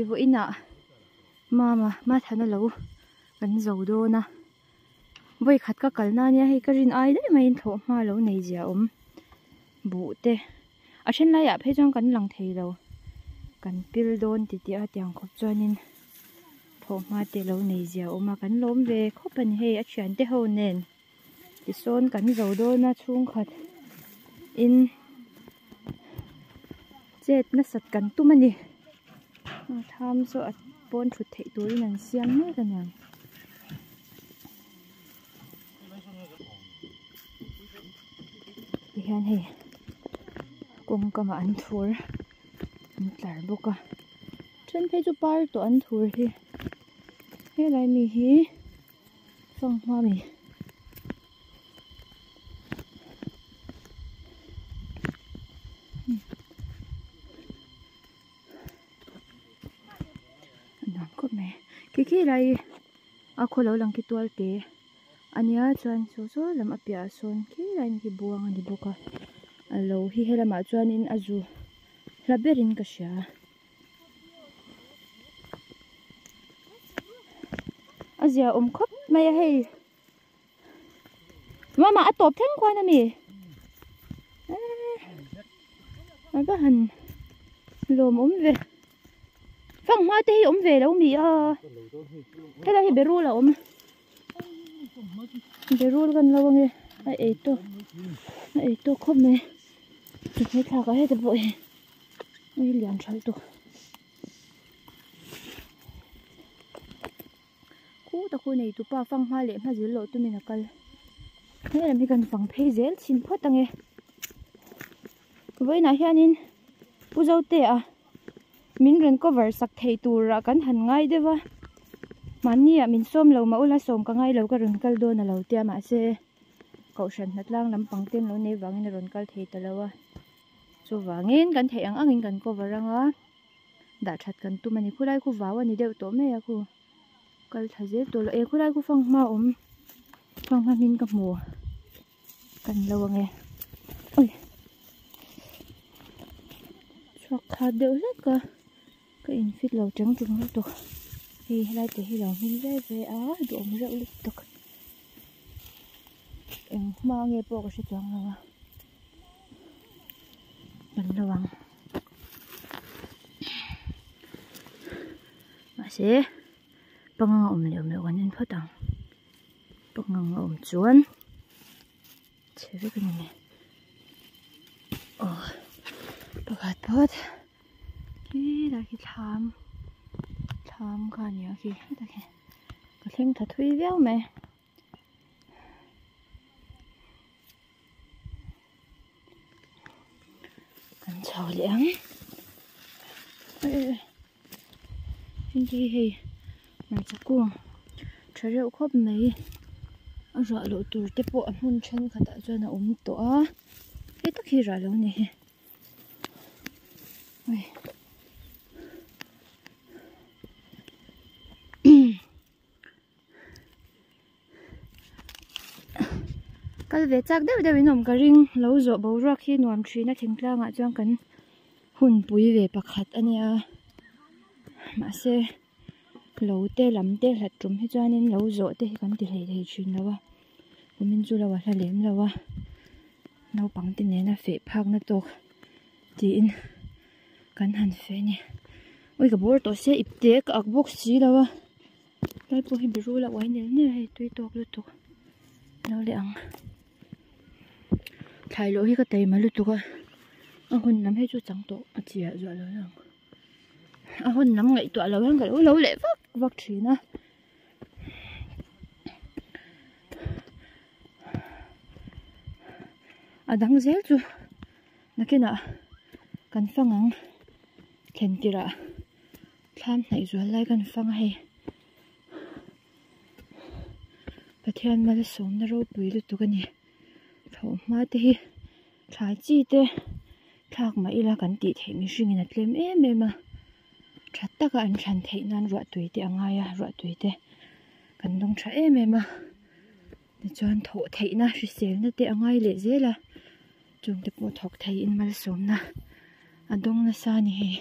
vô ina ma thana lo kan zo do na voi khat ka kalna nia hei karin ai dai mai tho ma lo nei zia bu te a then la ya phe jong kan lang thei lo kan pil don ti ti a tiang khop chuanin tho ma te lo nei zia kan lom ve khop an hei a thian te ho nen ti son kan zo do na chung khat in jet na sat kan tu mani tham so at pon thut thei turin an siam me kan yang hian hei kong kama an thur an tlar boka then phei chu par to an thur hi helai mi hi song ma mi nam ko me ki lai a kholo lang ki tual te ania chuan so lam apia son ki lai ki buang ani boka alo hi helama chuan in azu laberin ka sha azia khop mai hei mama a top theng kwana mi ai ba han lom ve phang ma te hi ve lo mi a thế là hi beru la beru kan lo nge ai to khop me thế thà cái hết bội ai liền chal to ta khu này tu pa phang ma le ma zil lo tu mina kal he la mi kan phang phei zel chin phot ange voi na hianin puzau te a min ren cover sak thei tur ra kan han ngai dewa mania min som lo ma ula som ka ngai lo ka ron kal do na lo tia ma se kau shan natlang lam pangten lo ne wangin ron kal thei talawa so wangin kan thei angin kan cover anga da that kan tu mani khulai ku wawa ni deu to me ya ku kal thaje to lo e khulai ku phang ma min ka mu kan lo nge oi chok kha deu ka in fit lo trắng lo to hi lai te hi lo min ve a do mi ra lik tok em ma nge po ko se chang la ban lawang ma se panga le wanin phatang panga chuan cheve kan ne pakat pot ki da ki tham kha nia ki da ke ka thleng tha thui veu me kan chau liang hingi hei ma chaku thareu khop mai a ra lo tur te po hun than khata chuan a to a he tak hi ra lo ni he oi kal ve chak deu inom ka ring lo zo bo ra khi nuam thina thingtlanga chuan kan hun pui ve pakhat ania ma se lo te lam te hlat tum hi chuanin lo zo te kan ti hlei thin lawa min chu lawa hlalem lawa no pangte ne na fe phak na tok ti in kan han fe ni oi ka bor to se ipte ka ak box chi lawa kai po hi biru la wai ne hei tui tok lu tok no le ang thai lo hi ka tai ma lu tok a hun nam he chu chang to a chia zo lo lang a hun nam ngai to lo hang ka lo le vak thina adang zel chu nakena kan fangang thlen tira thlam nai zual lai kan fang hei pathian mal som na ro pui lu tu kani tho ma te hi thla chi te thak ma ila kan ti thei mi hringin a tlem em a thatta ka an than thei nan ro tui te anga ya ro tui te kan dong tha em a ni chuan tho thei na hri sel na te angai le zela chung te po thok thei in mal som na adong na sa ni he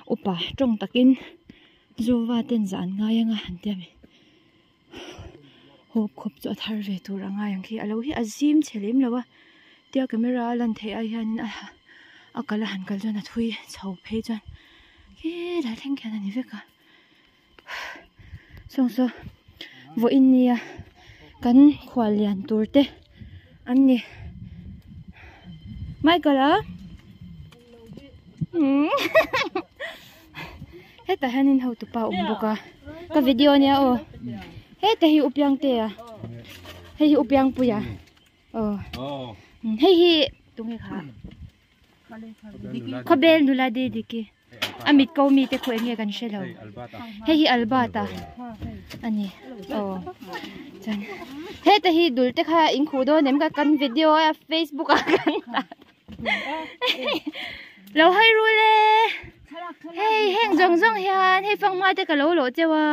upa trong takin zuwa ten zan nga yanga hantiami hop khop cho thar ve tur anga yang khi alo hi azim chelim lawa tia camera lan thei a hian a kala han kal jona thui chho phei jan ki la theng khan ani veka so vo in nia kan khwal lian turte anni Michael heta hanin ho tu pa boka ka video nia o heta hi upyang te a hei hi upyang puya hei hi tunge kha khabel nula de diki amit ko mi te khoi nge kan shelo hei hi albata ani chan heta hi dulte kha in khudo nem ka kan video a Facebook a kan lo hai rule hey heng zong hian hey phang ma te ka lo chewa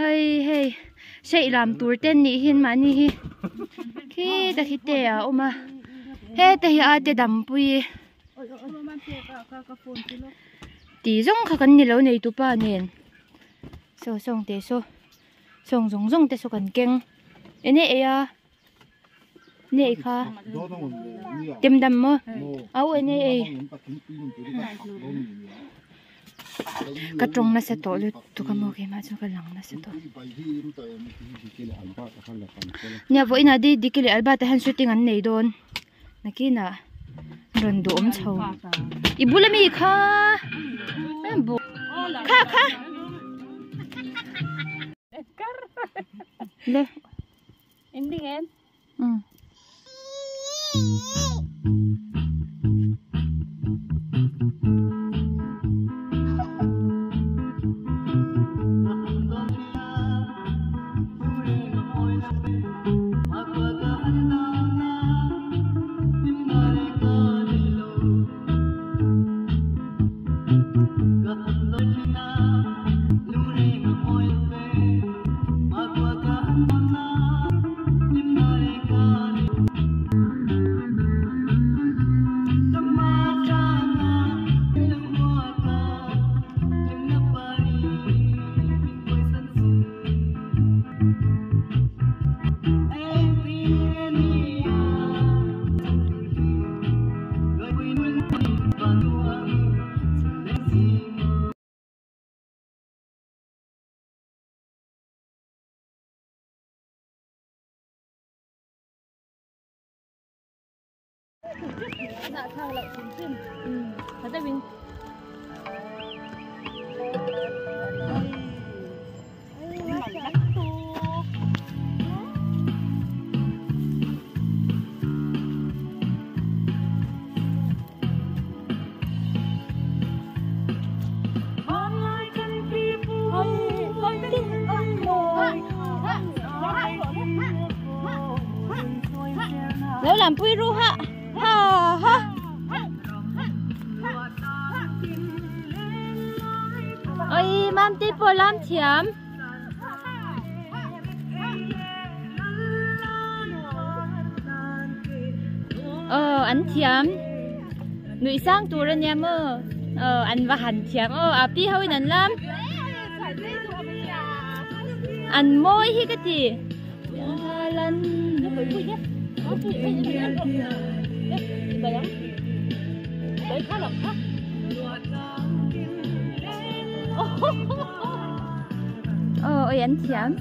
ai hey sei lam tur ten ni hin ma ni hi khi ta khi te a oma he te hi a te dam pui ti zong kha kan ni lo nei tu pa nen so song te so song zong te so kan keng ene e a nei kha tem dam mo au ene e ka trong na se to lu tu ka mo ke ma chu ka lang na se to nya vo ina di dikili alba ta han shooting an nei don nakina ron do om chho ibulami kha bu kha le ending en dạ thang lại xuống trên thật ra mình nếu làm pui ru ha ha ôi mam tí po làm thiam anh thiam nuôi sang tu ra nhà mơ anh và hành thiam api hơi nắn lắm anh môi hi cái gì lần ôi anh thiam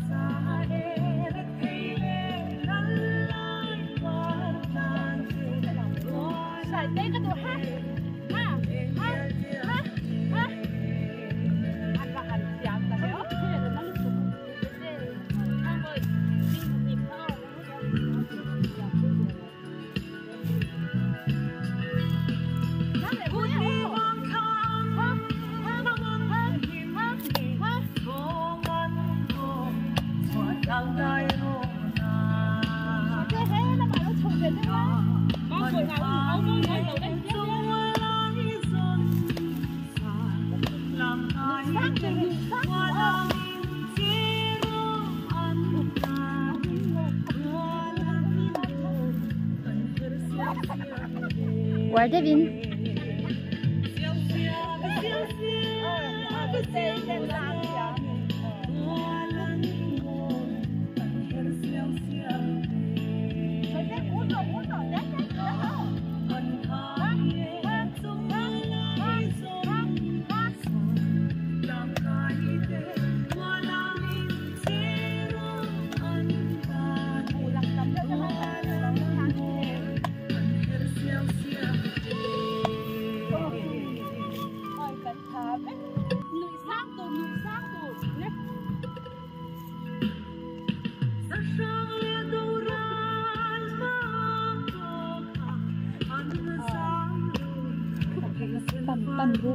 Where Devin?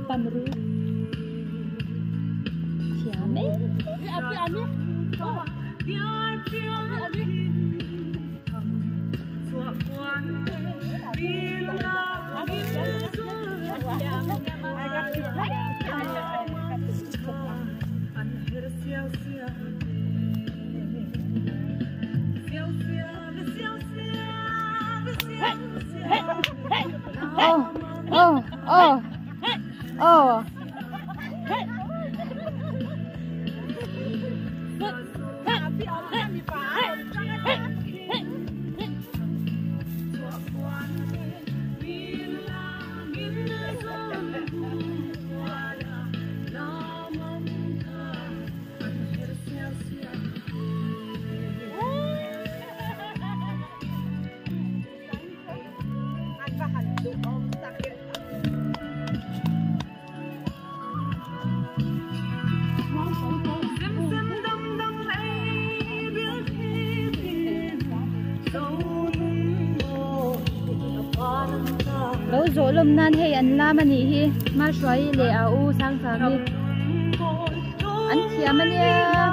pan ru chia mê oh lâu rồi lùm nan hay ăn la mà nị hi mà xoay lệ áo sang sáng đi ăn chia mà nha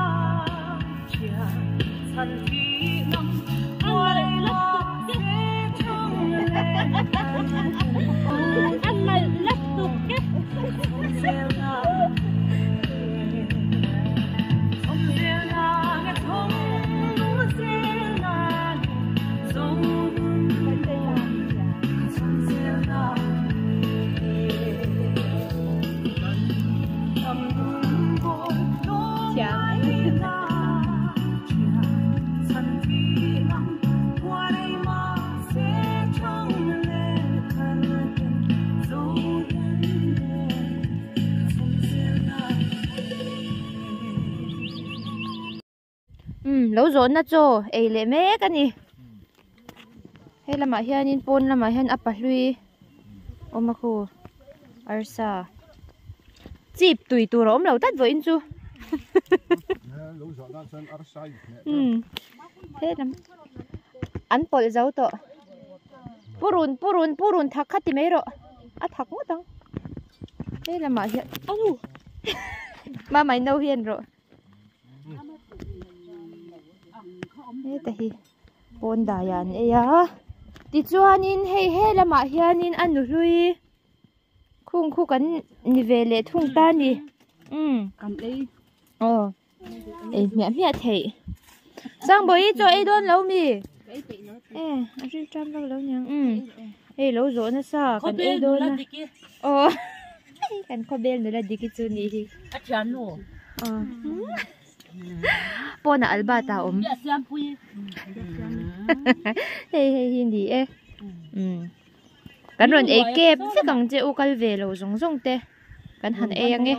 ăn mà lắc tục cái lâu rồi na cho ấy lệ mẹ cái này hay là mà hiện in pon là mà hiện áp lui ôm mà khu arsa chip tùy tù rồi lâu tắt với in chu thế lắm ăn bol giàu to purun thắc khát thì mấy rồi thắc mất đâu thế là mà hiện mà mày đâu hiện rồi thế thì bồn đà yan ấy à đi chuan in hay là mà hiền in ăn rồi khung cắn ni về lệ thung ta ni cầm đi ấy mẹ thấy sang bồi cho ấy đón lâu mi anh chỉ chăm lâu lâu nhá ấy lâu rồi nó sao cần ấy đón à cần có bên nữa là đi cái chỗ này chán luôn po na alba ta hey hindi kan ron e kep se kang je ukal ve lo zong zong te kan han e yang e